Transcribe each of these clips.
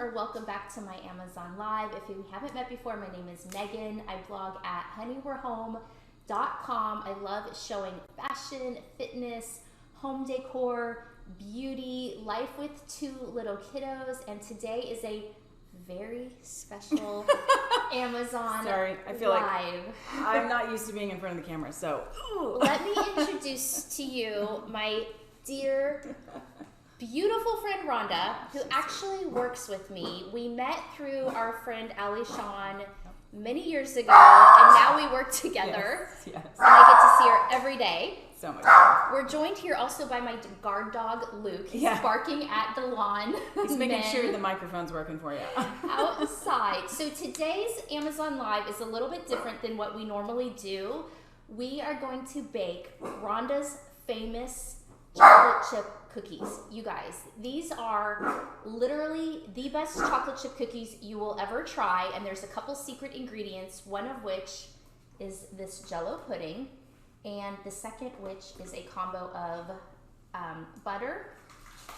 or welcome back to my Amazon Live. If you haven't met before, my name is Megan. I blog at honeywe'rehome.com. I love showing fashion, fitness, home decor, beauty, life with 2 little kiddos, and today is a very special Amazon Sorry, I feel Live. like I'm not used to being in front of the camera, so. Let me introduce to you my dear, beautiful friend Rhonda, who actually works with me. We met through our friend Ali Shawn many years ago, and now we work together. Yes. And I get to see her every day. So much fun. We're joined here also by my guard dog, Luke. He's Yeah. barking at the lawn. He's making sure the microphone's working for you. Outside. So today's Amazon Live is a little bit different than what we normally do. We are going to bake Rhonda's famous chocolate chip cookies. You guys, these are literally the best chocolate chip cookies you will ever try, and there's a couple secret ingredients, one of which is this Jell-O pudding, and the second which is a combo of butter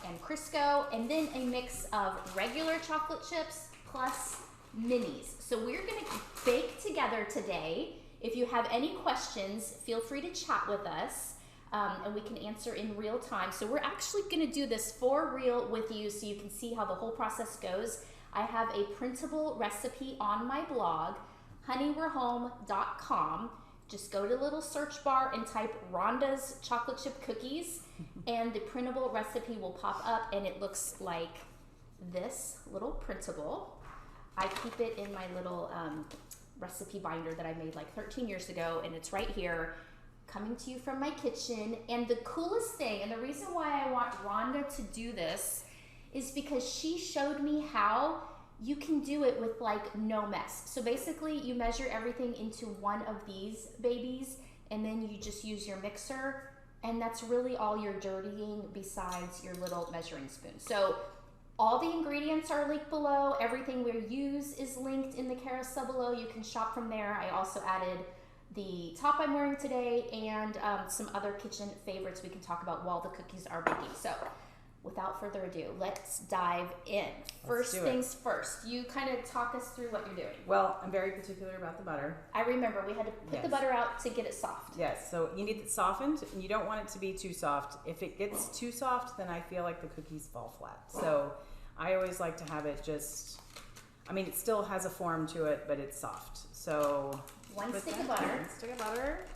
and Crisco, and then a mix of regular chocolate chips plus minis. So we're gonna bake together today. If you have any questions, feel free to chat with us. And we can answer in real time. So we're actually gonna do this for real with you so you can see how the whole process goes. I have a printable recipe on my blog, honeywe'rehome.com. Just go to the little search bar and type Rhonda's chocolate chip cookies, and the printable recipe will pop up, and it looks like this little printable. I keep it in my little recipe binder that I made like 13 years ago, and it's right here, coming to you from my kitchen. And the coolest thing, and the reason why I want Rhonda to do this, is because she showed me how you can do it with like no mess. So basically you measure everything into one of these babies, and then you just use your mixer, and that's really all you're dirtying besides your little measuring spoon. So all the ingredients are linked below. Everything we use is linked in the carousel below. You can shop from there. I also added the top I'm wearing today and some other kitchen favorites we can talk about while the cookies are baking. So without further ado, let's dive in. First things first, you kind of talk us through what you're doing. Well, I'm very particular about the butter. I remember we had to put the butter out to get it soft. Yes, so you need it softened, and you don't want it to be too soft. If it gets too soft, then I feel like the cookies fall flat. So I always like to have it just, I mean, it still has a form to it, but it's soft. So one stick of butter. One stick of butter.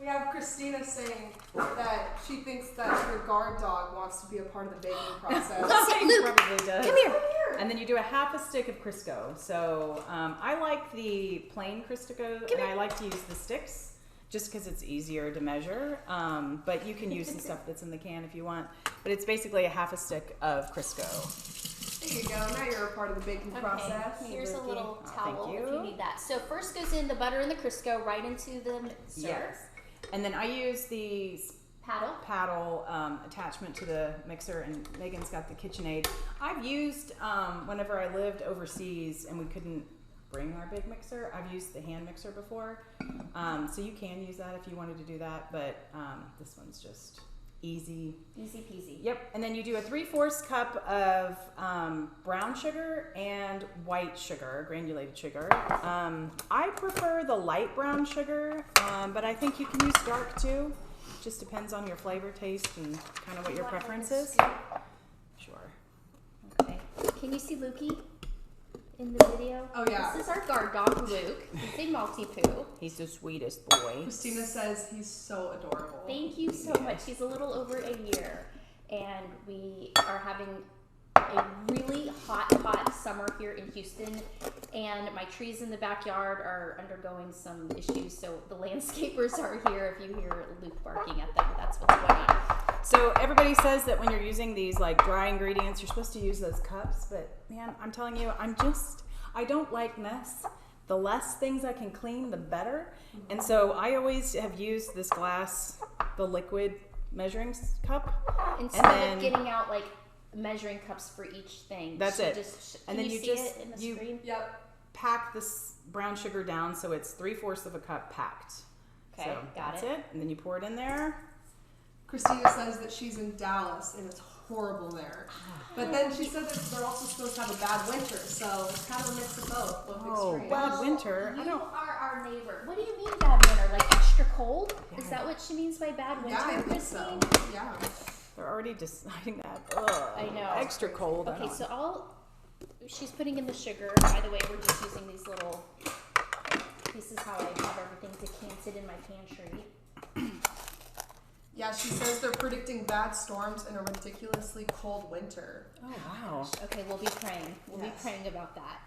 We have Christina saying that she thinks that her guard dog wants to be a part of the baking process. Luke, probably does. come here. And then you do a half a stick of Crisco. So I like the plain Crisco, and I like to use the sticks just because it's easier to measure. But you can use the stuff that's in the can if you want. But it's basically a half a stick of Crisco. There you go. Now you're a part of the baking process. Here's a little towel thank if you need that. So first goes in the butter and the Crisco right into the mixer. Yes. And then I use the paddle attachment to the mixer, and Megan's got the KitchenAid. I've used, whenever I lived overseas and we couldn't bring our big mixer, I've used the hand mixer before. So you can use that if you wanted to do that, but this one's just easy. Easy peasy. Yep. And then you do a 3/4 cup of brown sugar and white sugar, granulated sugar. I prefer the light brown sugar, but I think you can use dark too. Just depends on your flavor, taste, and kind of what your preference is. Sure. Okay. Can you see Lukey in the video? Oh yeah. This is our guard dog, Luke. He's a Maltipoo. He's the sweetest boy. Christina says he's so adorable. Thank you so much. He's a little over a year, and we are having a really hot summer here in Houston, and my trees in the backyard are undergoing some issues, so the landscapers are here. If you hear Luke barking at them, that's what's going on. So everybody says that when you're using these like dry ingredients, you're supposed to use those cups, but man, I'm telling you, I don't like mess. The less things I can clean, the better. And so I always have used this glass, the liquid measuring cup. Instead of getting out like measuring cups for each thing. That's it. And then you just see it in the screen? Yep. Pack this brown sugar down so it's 3/4 of a cup packed. Okay, so got that's it. And then you pour it in there. Christina says that she's in Dallas and it's horrible there. But then she said that they're also supposed to have a bad winter, so it's kind of a mix of both extremes. Bad winter. You are our neighbor. What do you mean bad winter? Like extra cold? Yeah. Is that what she means by bad winter, Yeah, I think Christine? so. Yeah. They're already deciding that. Ugh, I know. Extra cold. Okay, so she's putting in the sugar. By the way, we're just using these little, this is how I have everything decanted in my pantry. Yeah, she says they're predicting bad storms and a ridiculously cold winter. Oh, wow. Okay, we'll be praying. We'll be Yes. praying about that.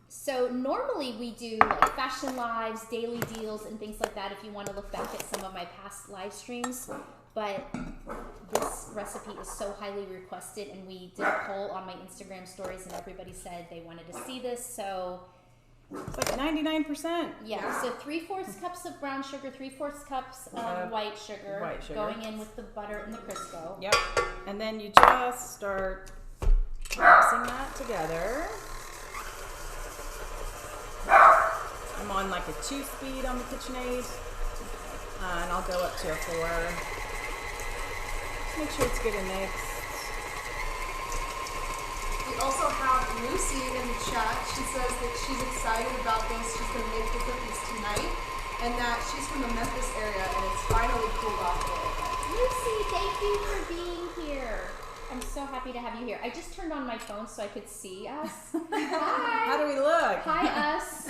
So normally we do like fashion lives, daily deals, and things like that if you want to look back at some of my past live streams. But this recipe is so highly requested, and we did a poll on my Instagram stories, and everybody said they wanted to see this. So It's like 99%. yeah, so 3/4 cups of brown sugar, 3/4 cups of white sugar, going in with the butter and the Crisco. Yep. And then you just start mixing that together. I'm on like a 2-speed on the KitchenAid, and I'll go up to a 4. Just make sure it's good and mixed. We also have Lucy in the chat. She says that she's excited about this. She's going to make the cookies tonight, and that she's from the Memphis area, and it's finally cooled off a little bit. Lucy, thank you for being here. I'm so happy to have you here. I just turned on my phone so I could see us. Hi. How do we look? Hi, us.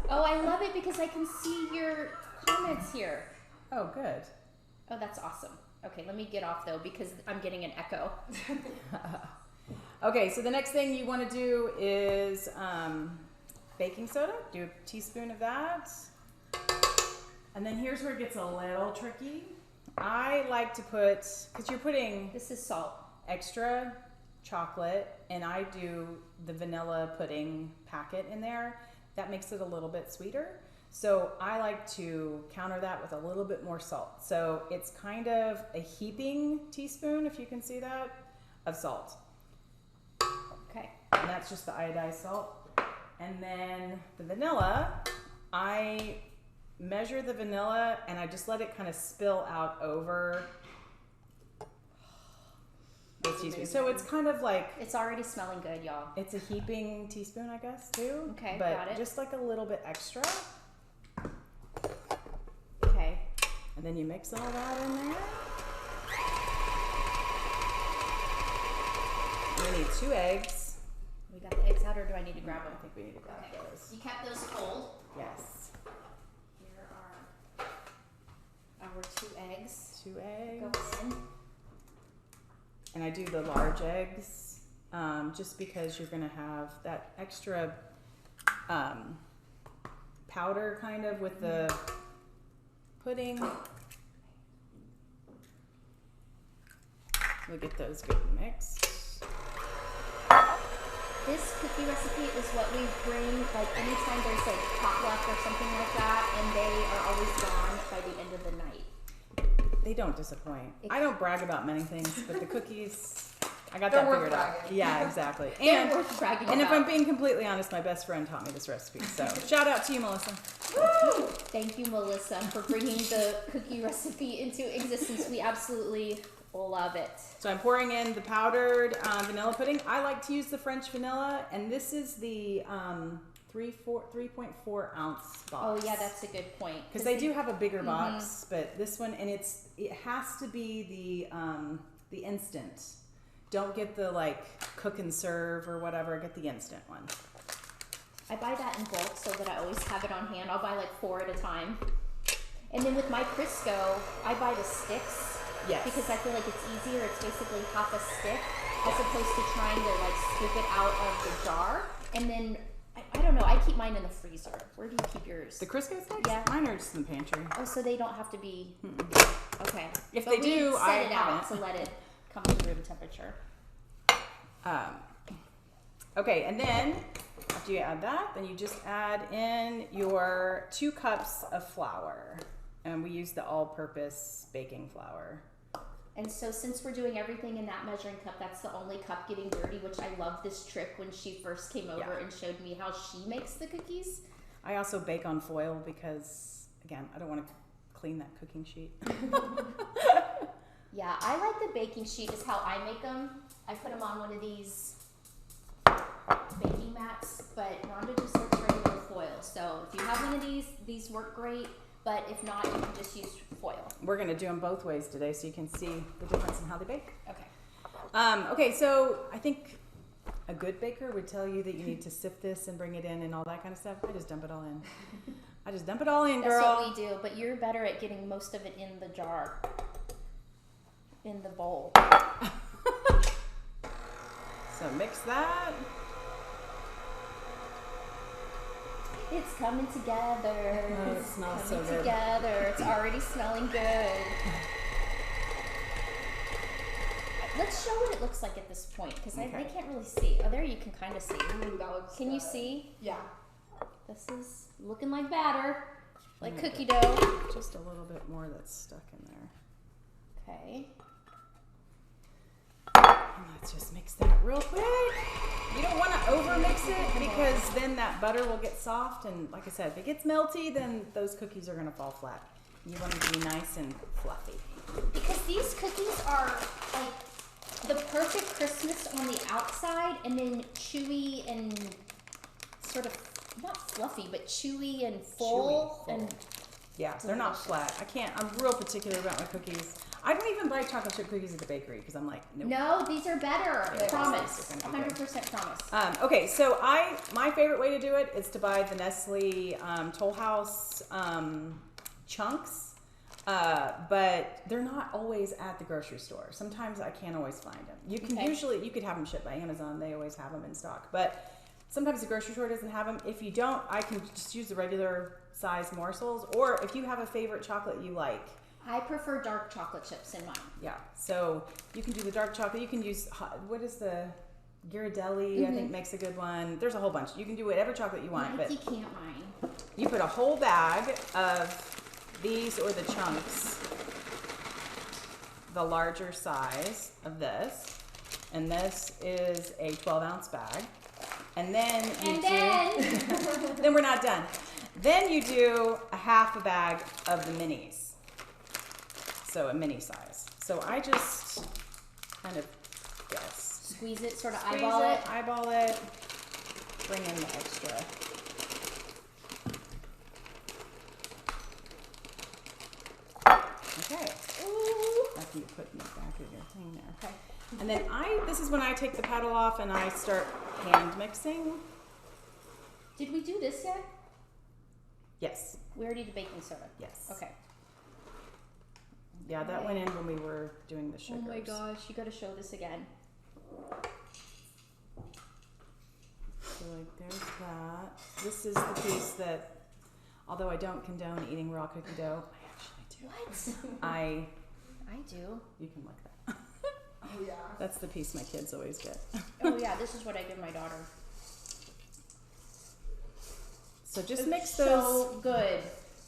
Oh, I love it because I can see your comments here. Oh, good. Oh, that's awesome. Okay, let me get off though because I'm getting an echo. Okay, so the next thing you want to do is baking soda. Do a teaspoon of that. And then here's where it gets a little tricky. I like to put, because you're putting This is salt. extra chocolate, and I do the vanilla pudding packet in there. That makes it a little bit sweeter. So I like to counter that with a little bit more salt. So it's kind of a heaping teaspoon, if you can see that, of salt. Okay. And that's just the iodized salt. And then the vanilla, I measure the vanilla and I just let it kind of spill out over the teaspoon. So it's kind of like, It's already smelling good, y'all. it's a heaping teaspoon, I guess, too. Okay, but got it. just like a little bit extra. Okay. And then you mix all that in there. We need 2 eggs. We got the eggs out, or do I need to grab I them? think we need to grab Okay. those. You kept those cold. Yes. Here are our 2 eggs. 2 Go eggs. in. And I do the large eggs just because you're going to have that extra powder kind of with the pudding. We'll get those good and mixed. This cookie recipe is what we bring, like anytime there's like potluck or something like that, and they are always gone by the end of the night. They don't disappoint. I don't brag about many things, but the cookies, I got They're that worth figured out. bragging. Yeah, exactly. They're worth bragging And if about. I'm being completely honest, my best friend taught me this recipe. So shout out to you, Melissa. Woo! Thank you, Melissa, for bringing the cookie recipe into existence. We absolutely love it. So I'm pouring in the powdered vanilla pudding. I like to use the French vanilla, and this is the 3.4 ounce box. Oh yeah, that's a good point. Because they do have a bigger box, but this one, and it has to be the instant. Don't get the like cook and serve or whatever. Get the instant one. I buy that in bulk so that I always have it on hand. I'll buy like 4 at a time. And then with my Crisco, I buy the sticks. Yes. Because I feel like it's easier. It's basically half a stick as opposed to trying to like scoop it out of the jar. And then, I don't know, I keep mine in the freezer. Where do you keep yours? The Crisco sticks? Yeah. Mine are just in the pantry. Oh, so they don't have to be, okay. If But they do, set I it out haven't. to let it come to room temperature. Okay, and then after you add that, then you just add in your 2 cups of flour. And we use the all-purpose baking flour. And so since we're doing everything in that measuring cup, that's the only cup getting dirty, which I love this trick when she first came over and showed me how she makes the cookies. I also bake on foil because, again, I don't want to clean that cooking sheet. Yeah, I like the baking sheet is how I make them. I put them on one of these baking mats, but Rhonda just likes regular foil. So if you have one of these work great, but if not, you can just use foil. We're going to do them both ways today so you can see the difference in how they bake. Okay. Okay, so I think a good baker would tell you that you need to sift this and bring it in and all that kind of stuff. I just dump it all in. I just dump it all in, girl. That's what we do, but you're better at getting most of it in the jar, in the bowl. So mix that. It's coming together. Oh, it smells so coming good. together. It's already smelling good. Let's show what it looks like at this point, because they can't really see. Oh, there you can kind of see. Ooh, that looks Can good. you see? Yeah. This is looking like batter, like cookie dough. Just a little bit more that's stuck in there. Okay. And let's just mix that real quick. You don't want to over mix it because then that butter will get soft, and like I said, if it gets melty, then those cookies are going to fall flat. You want them to be nice and fluffy. Because these cookies are like the perfect Christmas on the outside, and then chewy and sort of not fluffy, but chewy and full. And yeah, they're not flat. I'm real particular about my cookies. I don't even buy chocolate chip cookies at the bakery because I'm like, nope. no, these are better. Yeah, Promise. these are gonna be good. 100% promise. Okay, so my favorite way to do it is to buy the Nestle Toll House chunks, but they're not always at the grocery store. Sometimes I can't always find them. You can you could have them shipped by Amazon. They always have them in stock, but sometimes the grocery store doesn't have them. If you don't, I can just use the regular size morsels, or if you have a favorite chocolate you like. I prefer dark chocolate chips in mine. Yeah, so you can do the dark chocolate. You can use, what is the Ghirardelli, I think makes a good one. There's a whole bunch. You can do whatever chocolate you want. But you can't mine. you put a whole bag of these or the chunks, the larger size of this, and this is a 12-ounce bag. And then then we're not done. Then you do a half a bag of the minis. So a mini size. So I just kind of Squeeze it, sort of squeeze eyeball it, bring in the extra. Okay. After you put in the back of your thing there. Okay. And then this is when I take the paddle off and I start hand mixing. Did we do this yet? Yes. We already did baking soda. Yes. Okay. Yeah, that went in when we were doing the sugars. Oh my gosh, you gotta show this again. So like there's that. This is the piece that, although I don't condone eating raw cookie dough, I actually do. What? I do. You can look that. Oh yeah. That's the piece my kids always get. Oh yeah, this is what I give my daughter. So just It's mix those. so good.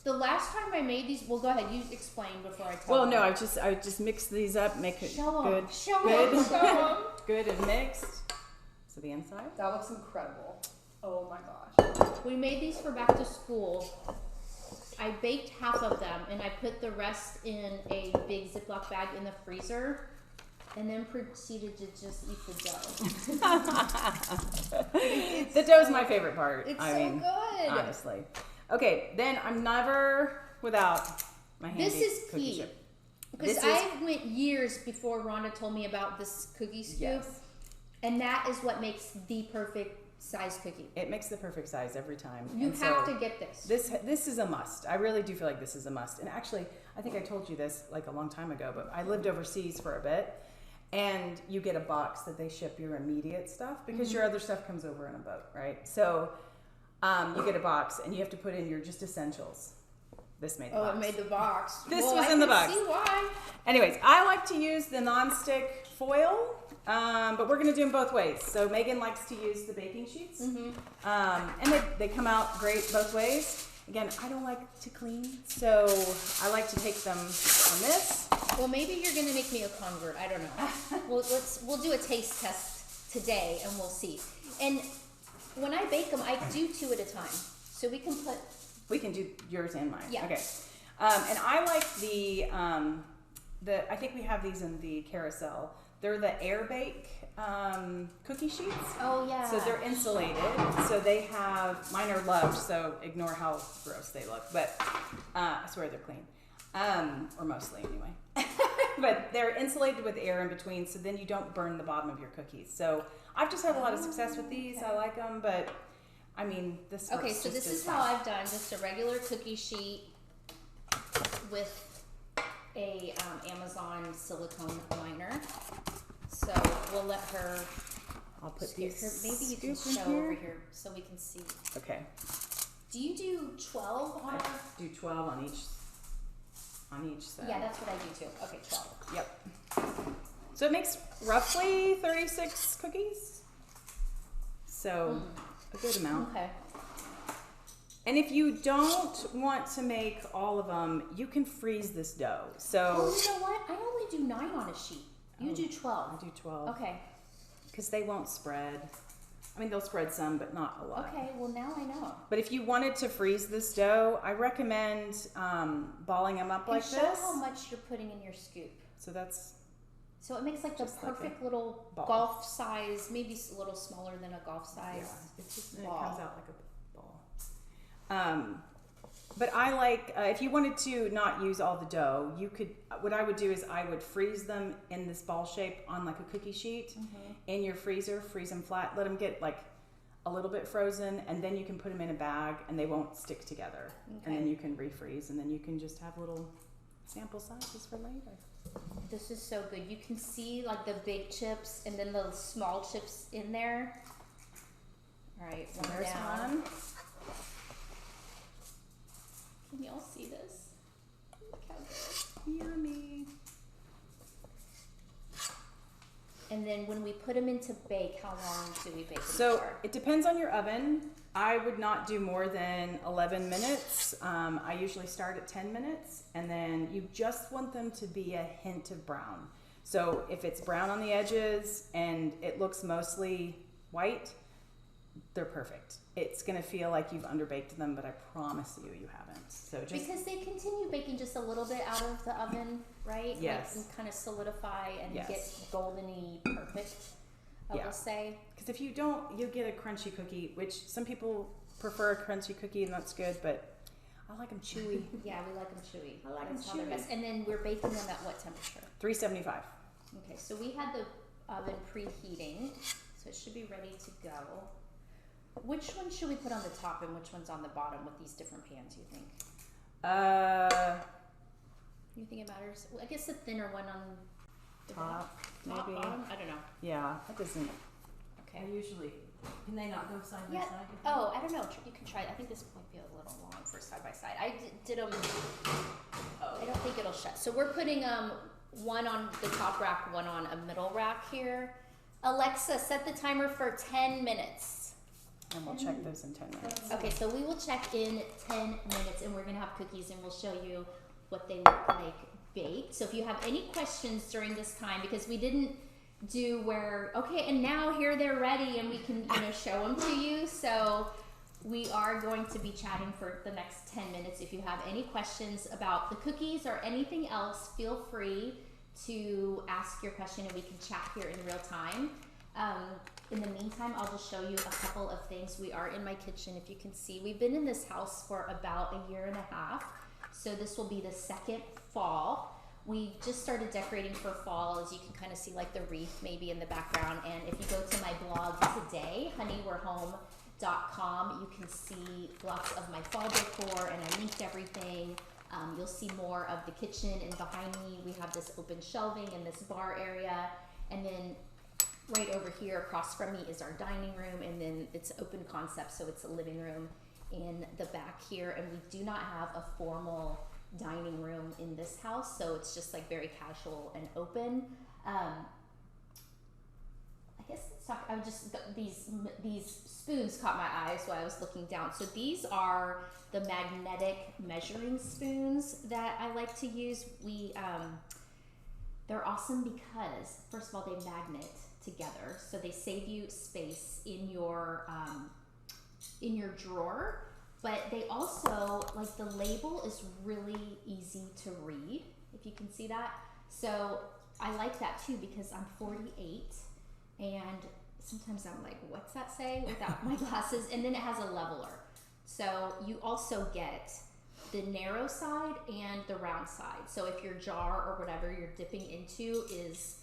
The last time I made these, well, go ahead. You explain before I tell. Well, them. no, I just mix these up, make it Show 'em. good, Show 'em. good, Show 'em. good and mixed. So the inside. That looks incredible. Oh my gosh. We made these for back to school. I baked half of them, and I put the rest in a big Ziploc bag in the freezer, and then proceeded to just eat the dough. The dough's my favorite part. It's I so mean, good. honestly. Okay, then I'm never without my handy This is cookie key. chip. Because This I went years before Rhonda told me about this cookie scoop, Yes. and that is what makes the perfect size cookie. It makes the perfect size every time. You And have so to get this. This is a must. I really do feel like this is a must. And actually, I think I told you this like a long time ago, but I lived overseas for a bit, and you get a box that they ship your immediate stuff because your other stuff comes over in a boat, right? So you get a box and you have to put in your just essentials. This made the box. It made the box. This well, was I in the can box. See why? Anyways, I like to use the non-stick foil, but we're going to do them both ways. So Megan likes to use the baking sheets, and they come out great both ways. Again, I don't like to clean, so I like to take them on this. Well, maybe you're gonna make me a convert. I don't know. We'll do a taste test today, and we'll see. And when I bake them, I do 2 at a time, so we can put. We can do yours and mine. Yeah. Okay. And I like the I think we have these in the carousel. They're the air bake cookie sheets. Oh yeah. So they're insulated. So they have, mine are loved, so ignore how gross they look. But I swear they're clean, or mostly anyway. But they're insulated with air in between, so then you don't burn the bottom of your cookies. So I've just had a lot of success with these. Okay. I like them, but I mean, this. Okay, so this is how I've done just a regular cookie sheet with a Amazon silicone liner. So we'll let her. I'll put scoop these. her. Maybe you can scoop in show over here so we can see. Okay. Do you do 12 on? I do 12 on each side. Yeah, that's what I do too. Okay, 12. Yep. So it makes roughly 36 cookies. So a good amount. Okay. And if you don't want to make all of them, you can freeze this dough. So Oh, you know what? I only do 9 on a sheet. You do 12. I do 12. Okay. Because they won't spread. I mean, they'll spread some, but not a lot. Okay, well now I know. But if you wanted to freeze this dough, I recommend balling them up like and show this. how much you're putting in your scoop. So that's So it makes like the Just like perfect little ball. golf size, maybe a little smaller than a golf size. Yeah, it's just ball. it comes out like a ball. But I like if you wanted to not use all the dough, you could. What I would do is I would freeze them in this ball shape on like a cookie sheet in your freezer. Freeze them flat. Let them get like a little bit frozen, and then you can put them in a bag, and they won't stick together. And then you can refreeze, and then you can just have little sample sizes for later. This is so good. You can see like the big chips and then the small chips in there. All right, So one there's down. one. Can y'all see this? Look how good. Yummy. And then when we put them into bake, how long do we bake them So for? it depends on your oven. I would not do more than 11 minutes. I usually start at 10 minutes, and then you just want them to be a hint of brown. So if it's brown on the edges and it looks mostly white, they're perfect. It's gonna feel like you've underbaked them, but I promise you, you haven't. So just Because they continue baking just a little bit out of the oven, right? Yes. Like, and kind of solidify and Yes. get goldeny perfect, I Yeah. will say. because if you don't, you'll get a crunchy cookie, which some people prefer a crunchy cookie, and that's good, but I like them chewy. Yeah, we like them chewy. I like That's them how they're chewy. best. And then we're baking them at what temperature? 375. Okay, so we had the oven preheating, so it should be ready to go. Which one should we put on the top and which one's on the bottom with these different pans, you think? You think it matters? Well, I guess the thinner one on the Top, top, maybe. bottom? I don't know. Yeah, that doesn't. Okay. Usually, can they not go side Yeah. Oh, I don't know. You can try it. I think this might be a little long for side by side. I did them. I don't think it'll shut. So we're putting one on the top rack, one on a middle rack here. Alexa, set the timer for 10 minutes. And we'll check those in 10 minutes. Okay, so we will check in 10 minutes, and we're gonna have cookies, and we'll show you what they look like baked. So if you have any questions during this time, because we didn't do where, okay, and now here they're ready, and we can show them to you. So we are going to be chatting for the next 10 minutes. If you have any questions about the cookies or anything else, feel free to ask your question, and we can chat here in real time. In the meantime, I'll just show you a couple of things. We are in my kitchen. If you can see, we've been in this house for about a year and a half. So this will be the second fall. We just started decorating for fall, as you can kind of see like the wreath maybe in the background. And if you go to my blog today, honeywe'rehome.com, you can see lots of my fall decor, and I linked everything. You'll see more of the kitchen, and behind me we have this open shelving and this bar area, and then right over here across from me is our dining room, and then it's open concept, so it's a living room in the back here. And we do not have a formal dining room in this house, so it's just like very casual and open. I guess let's talk. I just these spoons caught my eyes while I was looking down. So these are the magnetic measuring spoons that I like to use. They're awesome because first of all they magnet together, so they save you space in your drawer. But they also, like, the label is really easy to read, if you can see that. So I like that too because I'm 48 and sometimes I'm like, what's that say without my glasses? And then it has a leveler. So you also get the narrow side and the round side. So if your jar or whatever you're dipping into is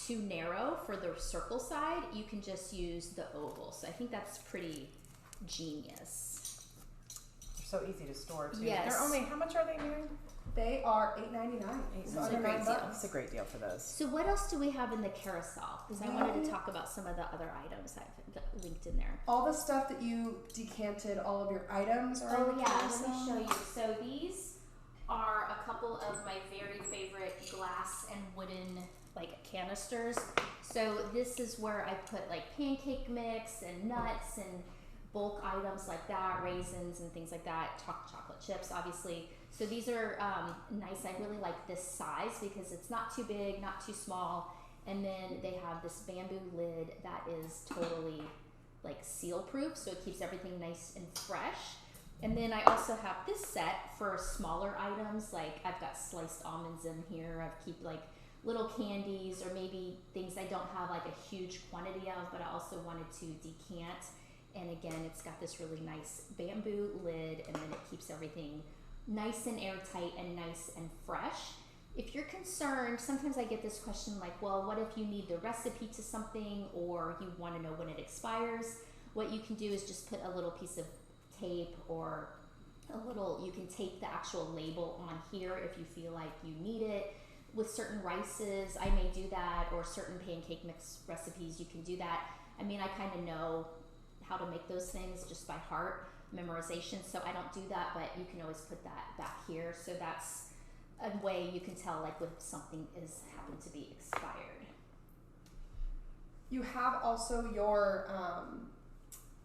too narrow for the circle side, you can just use the oval. So I think that's pretty genius. They're so easy to store too. Yes. They're only, how much are they, Mary? They are $8.99. It's a great deal. That's a great deal for those. So what else do we have in the carousel? Because I wanted to talk about some of the other items I've got linked in there. All the stuff that you decanted, all of your items are Oh in the yeah, carousel. let me show you. So these are a couple of my very favorite glass and wooden like canisters. So this is where I put like pancake mix and nuts and bulk items like that, raisins and things like that, chocolate chips obviously. So these are nice. I really like this size because it's not too big, not too small. And then they have this bamboo lid that is totally like seal proof, so it keeps everything nice and fresh. And then I also have this set for smaller items, like I've got sliced almonds in here. I've keep like little candies or maybe things I don't have like a huge quantity of, but I also wanted to decant. And again, it's got this really nice bamboo lid, and then it keeps everything nice and airtight and nice and fresh. If you're concerned, sometimes I get this question like, well, what if you need the recipe to something or you want to know when it expires? What you can do is just put a little piece of tape or you can tape the actual label on here if you feel like you need it. With certain rices, I may do that, or certain pancake mix recipes, you can do that. I mean, I kind of know how to make those things just by heart, memorization, so I don't do that, but you can always put that back here. So that's a way you can tell like if something is happened to be expired. You have also your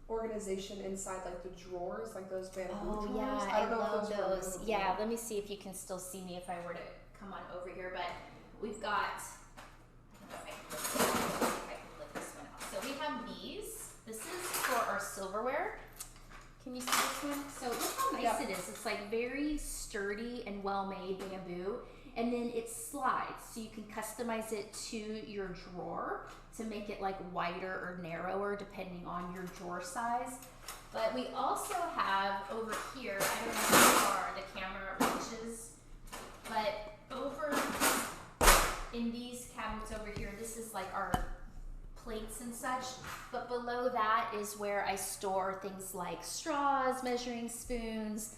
organization inside like the drawers, like those bamboo drawers. Yeah, I I don't know if love were those. removable. Yeah, let me see if you can still see me if I were to come on over here, but we've got, I don't know if I can flip this one out. So we have these. This is for our silverware. Can you see this one? So look how nice it is. It's like very sturdy and well-made bamboo. And then it slides, so you can customize it to your drawer to make it like wider or narrower depending on your drawer size. But we also have over here, I don't know how far the camera reaches, but over in these cabinets over here, this is like our plates and such, but below that is where I store things like straws, measuring spoons,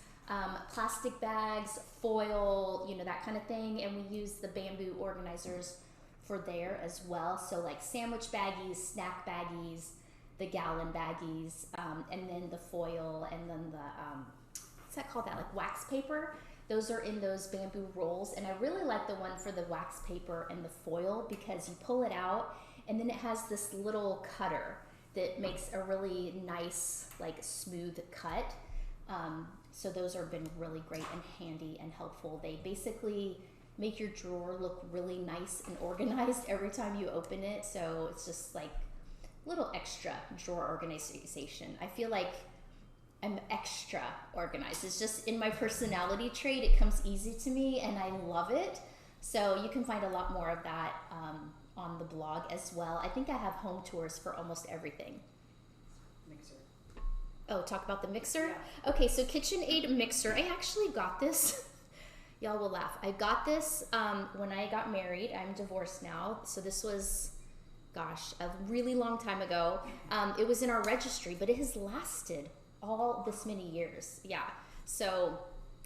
plastic bags, foil, you know, that kind of thing, and we use the bamboo organizers for there as well. So like sandwich baggies, snack baggies, the gallon baggies, and then the foil, and then the what's that called? That like wax paper. Those are in those bamboo rolls, and I really like the one for the wax paper and the foil because you pull it out and then it has this little cutter that makes a really nice like smooth cut. So those have been really great and handy and helpful. They basically make your drawer look really nice and organized every time you open it. So it's just like a little extra drawer organization. I feel like I'm extra organized. It's just in my personality trait. It comes easy to me and I love it. So you can find a lot more of that on the blog as well. I think I have home tours for almost everything. Mixer. Oh, talk about the mixer? Yeah. Okay, so KitchenAid mixer. I actually got this. Y'all will laugh. I got this when I got married. I'm divorced now. So this was, gosh, a really long time ago. It was in our registry, but it has lasted all this many years. Yeah. So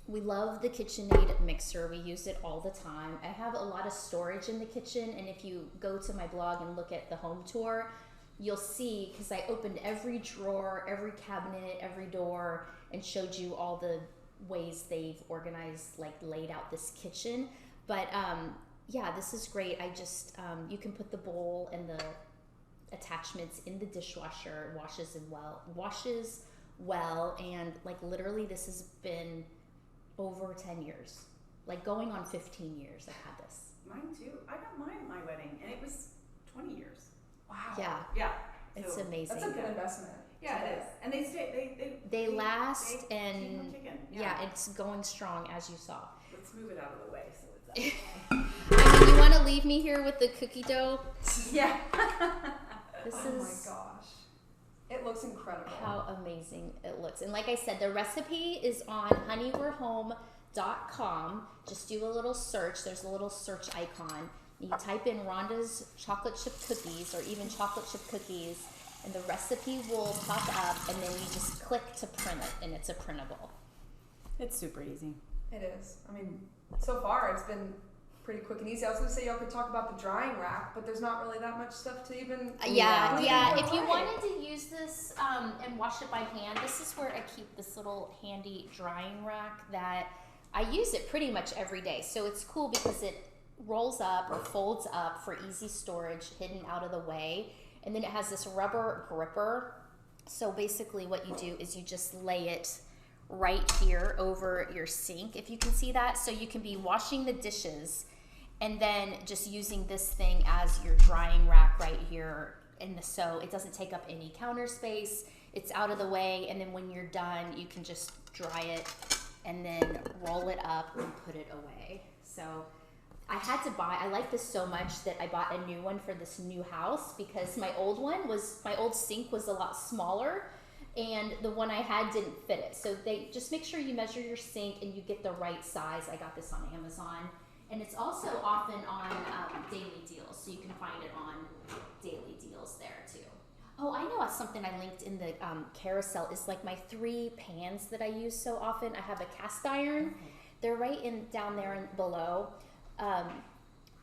we love the KitchenAid mixer. We use it all the time. I have a lot of storage in the kitchen, and if you go to my blog and look at the home tour, you'll see, because I opened every drawer, every cabinet, every door, and showed you all the ways they've organized, like laid out this kitchen. But yeah, this is great. I just, you can put the bowl and the attachments in the dishwasher. It washes well, and like literally this has been over 10 years, like going on 15 years I've had this. Mine too. I got mine at my wedding and it was 20 years. Wow. Yeah. Yeah. It's So amazing. That's a good investment. Yeah, it is. And they stay, They last they and keep on kicking. yeah, it's going strong as you saw. Let's move it out of the way so it's up. I And you want to leave me here with the cookie dough? Yeah. This Oh my is gosh. It looks incredible. how amazing it looks. And like I said, the recipe is on honeywe'rehome.com. Just do a little search. There's a little search icon. You type in Rhonda's chocolate chip cookies or even chocolate chip cookies, and the recipe will pop up, and then you just click to print it, and it's a printable. It's super easy. It is. I mean, so far it's been pretty quick and easy. I was going to say y'all could talk about the drying rack, but there's not really that much stuff to even... Yeah. If you Right. wanted to use this and wash it by hand, this is where I keep this little handy drying rack that I use it pretty much every day. So it's cool because it rolls up or folds up for easy storage, hidden out of the way. And then it has this rubber gripper. So basically what you do is you just lay it right here over your sink, if you can see that. So you can be washing the dishes and then just using this thing as your drying rack right here. And so it doesn't take up any counter space. It's out of the way. And then when you're done, you can just dry it and then roll it up and put it away. So I had to buy, I like this so much that I bought a new one for this new house because my old sink was a lot smaller and the one I had didn't fit it. So they just make sure you measure your sink and you get the right size. I got this on Amazon, and it's also often on daily deals, so you can find it on daily deals there too. Oh, I know something I linked in the carousel is like my 3 pans that I use so often. I have a cast iron. They're right down there and below.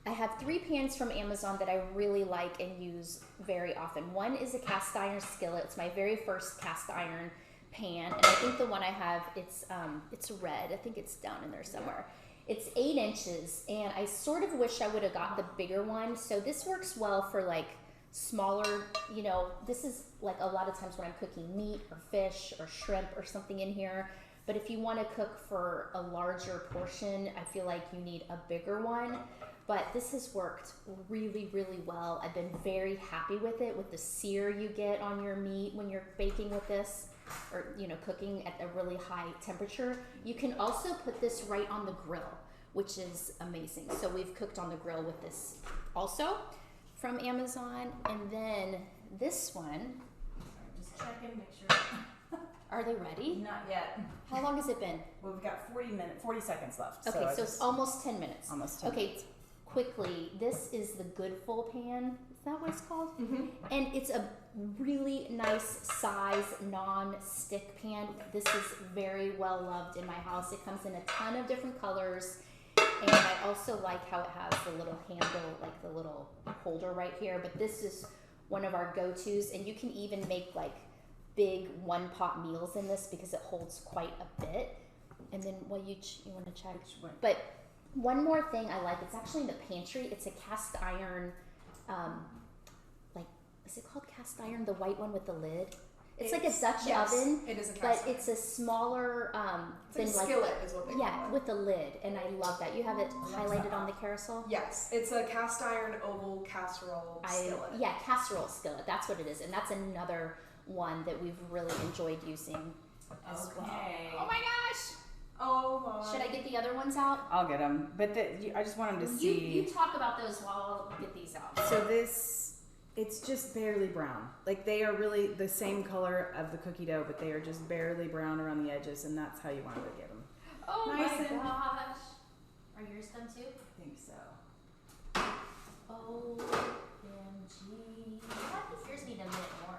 I have 3 pans from Amazon that I really like and use very often. One is a cast iron skillet. It's my very first cast iron pan, and I think the one I have, it's red. I think it's down in there somewhere. It's 8 inches, and I sort of wish I would have got the bigger one. So this works well for like smaller, this is like a lot of times when I'm cooking meat or fish or shrimp or something in here. But if you want to cook for a larger portion, I feel like you need a bigger one. But this has worked really, really well. I've been very happy with it, with the sear you get on your meat when you're baking with this, or cooking at a really high temperature. You can also put this right on the grill, which is amazing. So we've cooked on the grill with this also from Amazon. And then this one, Just checking, make sure. are they ready? Not yet. How long has it been? Well, we've got 40 seconds left. Okay, so it's almost 10 minutes. Almost 10 Okay, minutes. quickly, this is the Good Full pan. Is that what it's called? Mm-hmm. And it's a really nice size non-stick pan. This is very well loved in my house. It comes in a ton of different colors. And I also like how it has the little handle, like the little holder right here. But this is one of our go-tos. And you can even make like big one-pot meals in this because it holds quite a bit. And then, well, you want to check? But one more thing I like, it's actually in the pantry. It's a cast iron, is it called cast iron? The white one with the lid? It's like a Dutch oven. It is a cast but iron. it's a smaller It's like a skillet is what they call it. with a lid, and I love that. You have it highlighted on the carousel? Yes, it's a cast iron oval casserole skillet. Yeah, casserole skillet. That's what it is, and that's another one that we've really enjoyed using as well. Oh my gosh! Oh my. Should I get the other ones out? I'll get them, but I just want them to see. You talk about those while I'll get these out. So it's just barely brown. Like they are really the same color of the cookie dough, but they are just barely brown around the edges, and that's how you want to get them. Oh Nice my and- gosh! Are yours done too? I think so. OMG! I think yours need a minute more.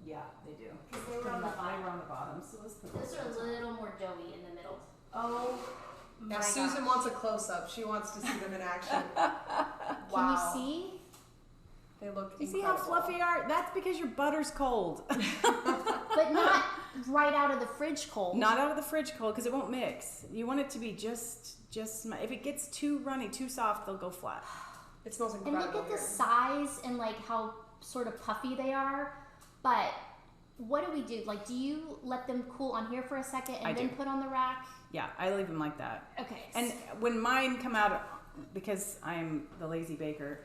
Yeah, they do. Because they were on the They bottom. were on the bottom, so let's put Those those are a on. little more doughy in the middle. Oh. Now my Susan gosh. wants a close up. She wants to see them in action. Can Wow. you see? They look You see how incredible. fluffy they are? That's because your butter's cold. But not right out of the fridge cold. Not out of the fridge cold because it won't mix. You want it to be just if it gets too runny, too soft, they'll go flat. It smells And incredible. look at the here. size and like how sort of puffy they are. But what do we do? Like, do you let them cool on here for a second and I then do. put on the rack? Yeah, I leave them like that. Okay. And when mine come out, because I'm the lazy baker,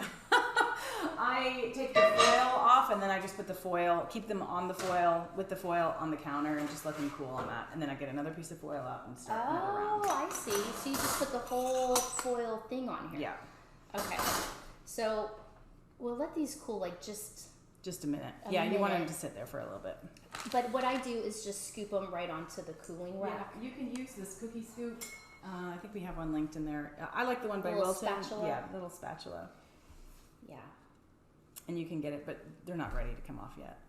I take the foil off and then I just put the foil, keep them on the foil, with the foil on the counter and just let them cool on that. And then I get another piece of foil out and start another round. Oh, I see. So you just put the whole foil thing on here. Yeah. Okay. So we'll let these cool like just a minute. A Yeah, you want them minute. to sit there for a little bit. But what I do is just scoop them right onto the cooling rack. Yeah, you can use this cookie scoop. I think we have one linked in there. I like the one by Little Wilton. spatula? Yeah, little spatula. Yeah. And you can get it, but they're not ready to come off yet.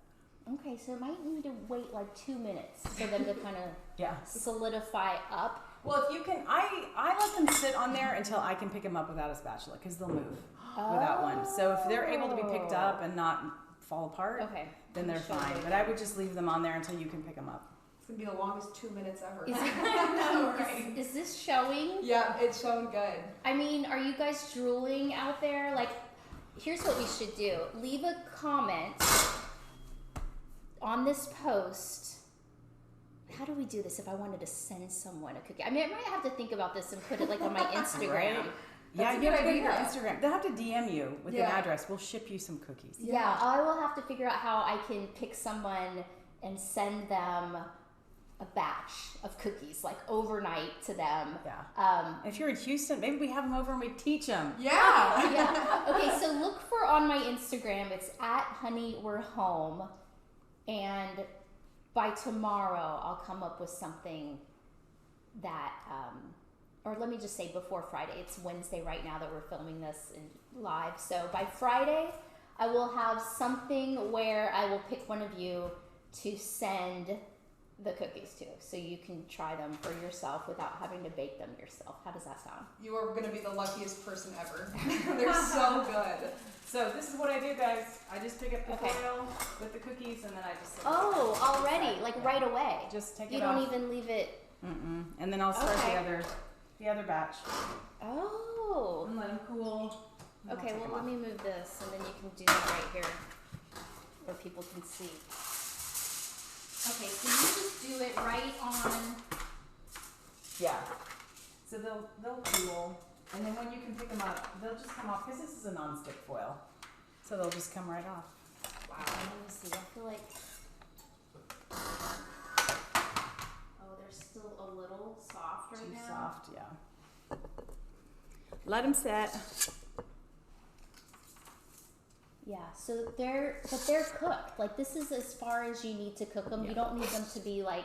Okay, so I might need to wait like 2 minutes for them to kind of Yeah. solidify up. Well, if you can, I let them sit on there until I can pick them up without a spatula because they'll move without one. So if they're able to be picked up and not fall apart, Okay. then they're Sure. fine. But I would just leave them on there until you can pick them up. It's gonna be the longest 2 minutes ever. Is, know, right? is this showing? Yeah, it's showing good. I mean, are you guys drooling out there? Like, here's what we should do. Leave a comment on this post. How do we do this if I wanted to send someone a cookie? I mean, I might have to think about this and put it like on my Instagram. Right. That's Yeah, a you good have to go to your idea. Instagram. They'll have to DM you with an Yeah. address. We'll ship you some cookies. Yeah, I will have to figure out how I can pick someone and send them a batch of cookies, like overnight to them. Yeah. If you're in Houston, maybe we have them over and we teach them. Yeah. Yeah. Okay, so look for on my Instagram. It's at Honey We're Home, and by tomorrow I'll come up with something that, or let me just say before Friday. It's Wednesday right now that we're filming this in live. So by Friday, I will have something where I will pick one of you to send the cookies to, so you can try them for yourself without having to bake them yourself. How does that sound? You are gonna be the luckiest person ever. They're so good. So this is what I do, guys. I just pick up the Okay. foil with the cookies and then I just Oh, already, like right away. just take You it don't off. even leave it. And then I'll start Okay. the other batch Oh. and let them cool. And Okay, I'll take well, 'em let off. me move this, and then you can do that right here where people can see. Okay, so you just do it right on. Yeah. So they'll cool, and then when you can pick them up, they'll just come off because this is a non-stick foil, so they'll just come right off. Wow, let me see. I feel like. Oh, they're still a little soft right Too now. soft, yeah. Let them set. Yeah, so they're cooked. Like, this is as far as you need to cook them. Yeah. You don't need them to be like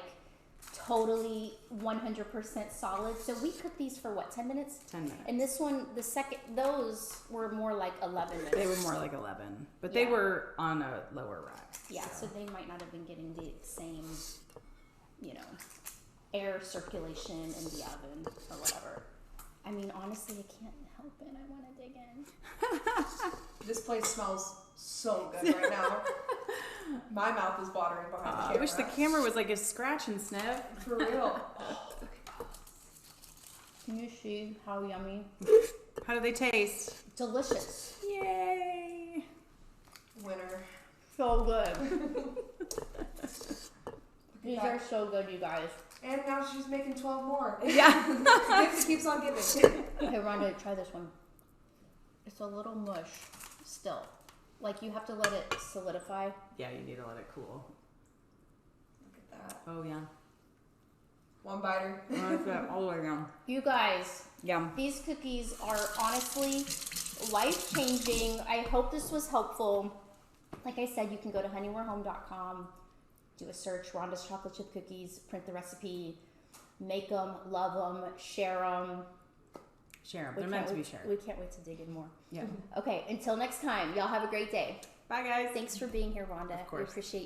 totally 100% solid. So we cooked these for what, 10 minutes? 10 minutes. And this one, those were more like 11 minutes. They were more like 11, but they Yeah. were on a lower rack. Yeah, so they might not have been getting the same, air circulation in the oven or whatever. I mean, honestly, I can't help it. I want to dig in. This place smells so good right now. My mouth is watering behind the camera. I wish the camera was like a scratch and sniff. For real. Can you see how yummy? How do they taste? Delicious. Yay! Winner. So good. These are so good, you guys. And now she's making 12 more. Yeah. Gift keeps on giving. Okay, Rhonda, try this one. It's a little mush still. Like, you have to let it solidify. Yeah, you need to let it cool. Look at that. Oh yeah. One biter. All the way down. You guys, Yum. these cookies are honestly life-changing. I hope this was helpful. Like I said, you can go to honeywe'rehome.com, do a search, Rhonda's chocolate chip cookies, print the recipe, make them, love them, share them. Share them. They're meant to be shared. We can't wait to dig in more. Yeah. Okay, until next time, y'all have a great day. Bye, guys. Thanks for being here, Rhonda. Of course. We appreciate